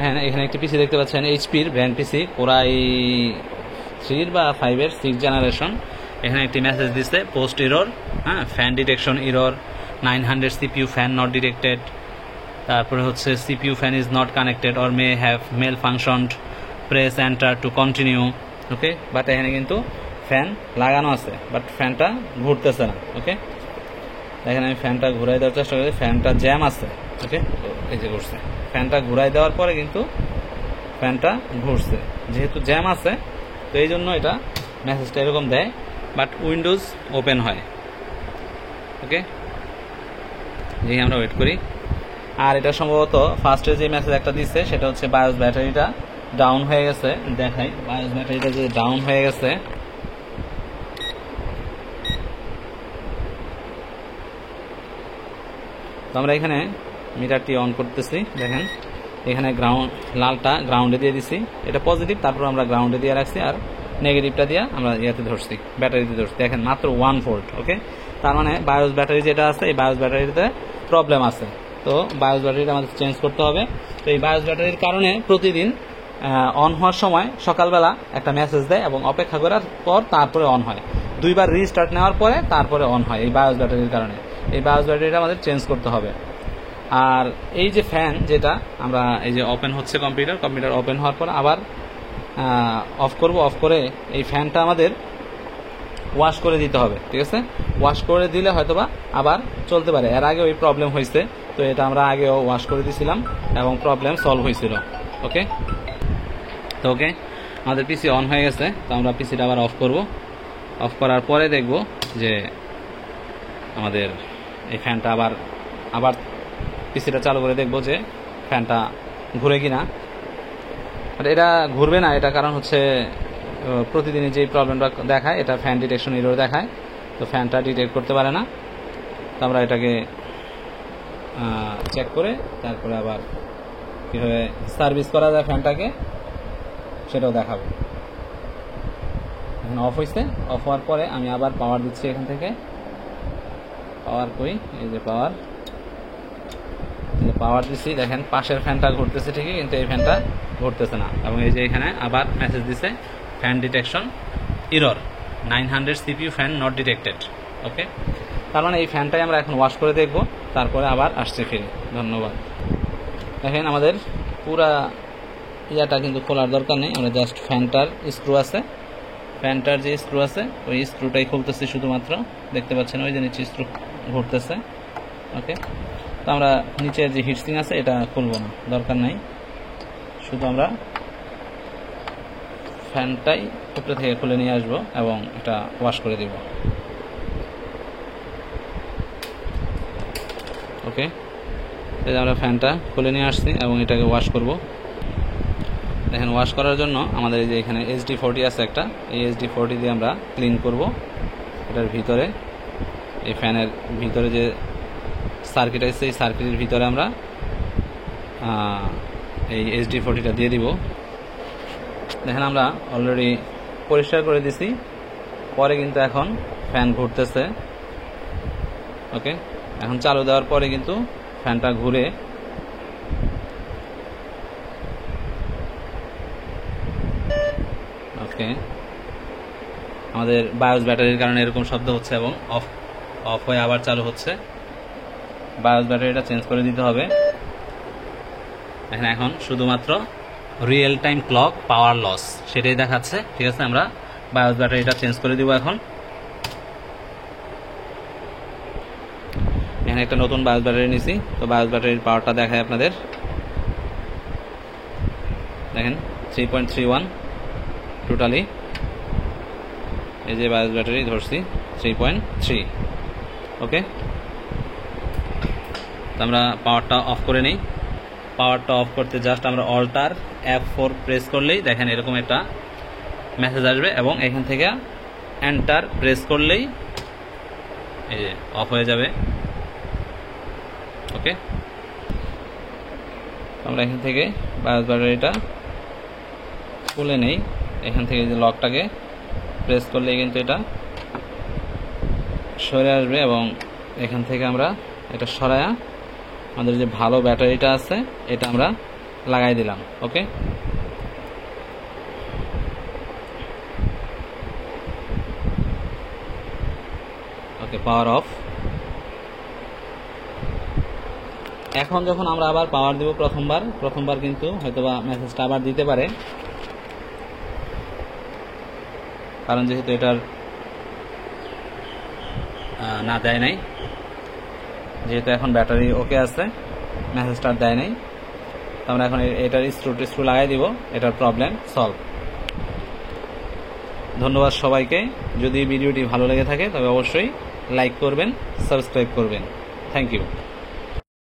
হ্যাঁ, এখানে একটি পিসি দেখতে পাচ্ছেন, এইচপির ব্র্যান্ড পিসি, কোরাই 3 বা 5-এর 6 জেনারেশন। এখানে একটি মেসেজ দিচ্ছে পোস্ট এরর, হ্যাঁ, fan detection error, 900 CPU fan not detected. তারপরে হচ্ছে CPU fan is not connected or may have malfunctioned, press enter to continue. Okay, but এখানে কিন্তু ফ্যান লাগানো আছে, বাট ফ্যানটা ঘুরতেছে না। ওকে, এখানে আমি ফ্যানটা ঘুরাই দেওয়ার চেষ্টা করি, ফ্যানটা জ্যাম আছে। ওকে, এই যে ঘুরছে, ফ্যানটা ঘুরাই দেওয়ার পরে কিন্তু ফ্যানটা ঘুরছে, যেহেতু জ্যাম আছে তো এই জন্য এটা মেসেজটা এরকম দেয়, বাট উইন্ডোজ ওপেন হয়। ওকে, এই আমরা ওয়েট করি। আর এটা সম্ভবত ফার্স্টে যে মেসেজ একটা দিচ্ছে সেটা হচ্ছে বায়োস ব্যাটারিটা ডাউন হয়ে গেছে। দেখাই, বায়োস ব্যাটারিটা যে ডাউন হয়ে গেছে, তো আমরা এখানে মিটারটি অন করতেছি। দেখেন এখানে লালটা গ্রাউন্ডে দিয়ে দিছি, এটা পজিটিভ, তারপর আমরা গ্রাউন্ডে দিয়ে রাখছি, আর নেগেটিভটা দিয়ে আমরা ইয়াতে ধরছি, ব্যাটারিতে ধরছি। দেখেন মাত্র 1 ভোল্ট। ওকে, তার মানে বায়োস ব্যাটারি যেটা আছে এই বায়োস ব্যাটারিতে প্রবলেম আছে, তো বায়োস ব্যাটারিটা আমাদের চেঞ্জ করতে হবে। তো এই বায়োস ব্যাটারির কারণে প্রতিদিন অন হওয়ার সময় সকালবেলা একটা মেসেজ দেয় এবং অপেক্ষা করার পর তারপরে অন হয়, 2 বার রিস্টার্ট নেওয়ার পরে তারপরে অন হয়। এই বায়োস ব্যাটারির কারণে এই বায়োস ব্যাটারিটা আমাদের চেঞ্জ করতে হবে। আর এই যে ফ্যান যেটা আমরা এই যে ওপেন হচ্ছে কম্পিউটার ওপেন হওয়ার পর আবার অফ করব, অফ করে এই ফ্যানটা আমাদের ওয়াশ করে দিতে হবে। ঠিক আছে, ওয়াশ করে দিলে হয়তোবা আবার চলতে পারে। এর আগে ওই প্রবলেম হয়েছে, তো এটা আমরা আগেও ওয়াশ করে দিয়েছিলাম এবং প্রবলেম সলভ হয়েছিল। ওকে, তো ওকে, আমাদের পিসি অন হয়ে গেছে, তো আমরা পিসিটা আবার অফ করব। অফ করার পরে দেখব যে আমাদের এই ফ্যানটা আবার পিসিটা চালু করে দেখব যে ফ্যানটা ঘুরে কিনা। এটা ঘুরবে না, এটা কারণ হচ্ছে প্রতিদিনই যে প্রবলেমটা দেখায় এটা ফ্যান ডিটেকশন এরর দেখায়, তো ফ্যানটা ডিটেক্ট করতে পারে না। তো আমরা এটাকে চেক করে তারপরে আবার কীভাবে সার্ভিস করা যায় ফ্যানটাকে সেটাও দেখাবো। এখন অফ হয়েছে, অফ হওয়ার পরে আমি আবার পাওয়ার দিচ্ছি। এখান থেকে পাওয়ার কই, এই যে পাওয়ার দিচ্ছি। দেখেন পাশের ফ্যানটা ঘুরতেছে ঠিকই, কিন্তু এই ফ্যানটা ঘুরতেছে না। এবং এই যে এখানে আবার মেসেজ দিছে fan detection error, 900 CPU fan not detected. Okay, তার মানে এই ফ্যানটাই আমরা এখন ওয়াশ করে দেখব, তারপরে আবার আসছে ফিরে। ধন্যবাদ। দেখেন আমাদের পুরা ইয়াটা কিন্তু খোলার দরকার নেই, আমরা জাস্ট ফ্যানটার যে স্ক্রু আছে ওই স্ক্রুটাই খুলতেছি শুধুমাত্র। দেখতে পাচ্ছেন ওই যে নিচে স্ক্রু ঘুরতেছে। ওকে, তো আমরা নিচের যে হিটসিং আছে এটা খুলবো না, দরকার নাই, শুধু আমরা ফ্যানটাই উপরে থেকে খুলে নিয়ে আসবো এবং এটা ওয়াশ করে দেব। ওকে, এই যে আমরা ফ্যানটা খুলে নিয়ে আসছি এবং এটাকে ওয়াশ করব। দেখেন ওয়াশ করার জন্য আমাদের এই যে এখানে HD40 আছে একটা, এই HD40 দিয়ে আমরা ক্লিন করব। এটার ভিতরে এই ফ্যানের ভিতরে যে সার্কিট আছে এই সার্কিটের ভিতরে আমরা এই HD40টা দিয়ে দিব। দেখেন আমরা অলরেডি পরিষ্কার করে দিছি, পরে কিন্তু এখন ফ্যান ঘুরতেছে। ওকে, এখন চালু দেওয়ার পরে কিন্তু ফ্যানটা ঘুরে ওকে, আমাদের বায়োস ব্যাটারির কারণে এরকম শব্দ হচ্ছে এবং অফ হয়ে আবার চালু হচ্ছে। বায়োস ব্যাটারিটা চেঞ্জ করে দিতে হবে। এখন শুধুমাত্র real time clock power loss সেটাই দেখাচ্ছে। ঠিক আছে, আমরা বায়োস ব্যাটারিটা চেঞ্জ করে দিব। এখন এখানে একটা নতুন বায়োস ব্যাটারি নিছি, তো বায়োস ব্যাটারির পাওয়ারটা দেখায় আপনাদের। দেখেন 3.31 টোটালি। এই যে বায়োস ব্যাটারি ধরছি 3.3। ওকে, তো আমরা পাওয়ারটা অফ করে নিই। পাওয়ারটা অফ করতে জাস্ট আমরা অল্টার F4 প্রেস করলেই দেখেন এরকম একটা মেসেজ আসবে এবং এখান থেকে এন্টার প্রেস করলেই এই যে অফ হয়ে যাবে। ওকে, আমরা এখান থেকে বায়োস ব্যাটারিটা খুলে নেই। এখান থেকে যে লকটাকে প্রেস করলেই কিন্তু এটা সরে আসবে এবং এখান থেকে আমরা এটা সরায়া আমাদের যে ভালো ব্যাটারিটা আছে এটা আমরা লাগাই দিলাম। ওকে, ওকে, পাওয়ার অফ। এখন যখন আমরা আবার পাওয়ার দিব প্রথমবার কিন্তু হয়তোবা মেসেজটা আবার দিতে পারে, কারণ যেহেতু এটার না দেয় নাই, যেহেতু এখন ব্যাটারি ওকে আছে, মেসেজটা দেয় নাই, আমরা এখন এটার স্ক্রু লাগাই দিব, এটার প্রবলেম সলভ। ধন্যবাদ সবাইকে। যদি ভিডিওটি ভালো লেগে থাকে তবে অবশ্যই লাইক করবেন, সাবস্ক্রাইব করবেন। Thank you.